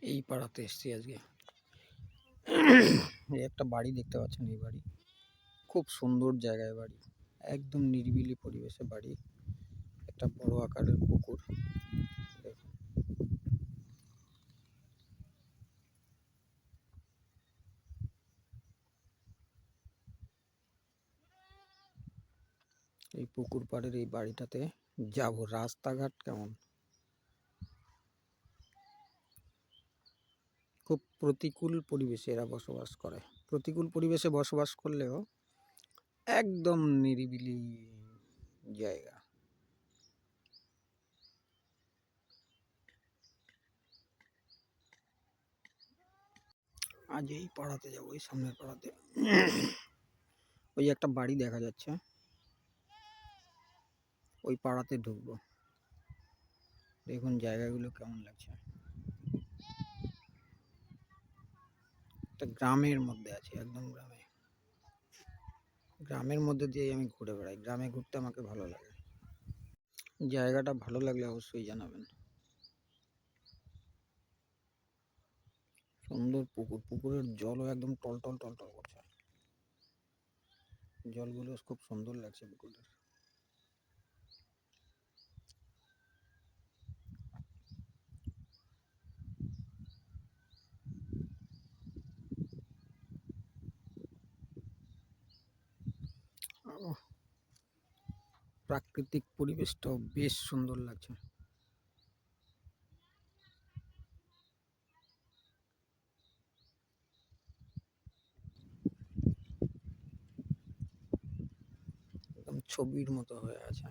এই পাড়াতে এসেছি আজকে। এই একটা বাড়ি দেখতে পাচ্ছেন, এই বাড়ি খুব সুন্দর জায়গায় বাড়ি, একদম নিরিবিলি পরিবেশে বাড়ি, একটা বড় আকারের পুকুর। দেখুন এই পুকুর পাড়ের এই বাড়িটাতে যাব। রাস্তাঘাট কেমন, খুব প্রতিকূল পরিবেশে এরা বসবাস করে। প্রতিকূল পরিবেশে বসবাস করলেও একদম নিরিবিলি জায়গা। আজ এই পাড়াতে যাবো, ওই সামনের পাড়াতে। ওই একটা বাড়ি দেখা যাচ্ছে, ওই পাড়াতে ঢুকবো। দেখুন জায়গাগুলো কেমন লাগছে, একটা গ্রামের মধ্যে আছে, একদম গ্রামের মধ্যে দিয়ে আমি ঘুরে বেড়াই। গ্রামে ঘুরতে আমাকে ভালো লাগে। জায়গাটা ভালো লাগলে অবশ্যই জানাবেন। সুন্দর পুকুর, পুকুরের জলও একদম টলটল টলটল করছে, জলগুলো খুব সুন্দর লাগছে পুকুরের। প্রাকৃতিক পরিবেশটাও বেশ সুন্দর লাগছে। একদম ছবির মতো হয়ে আছে।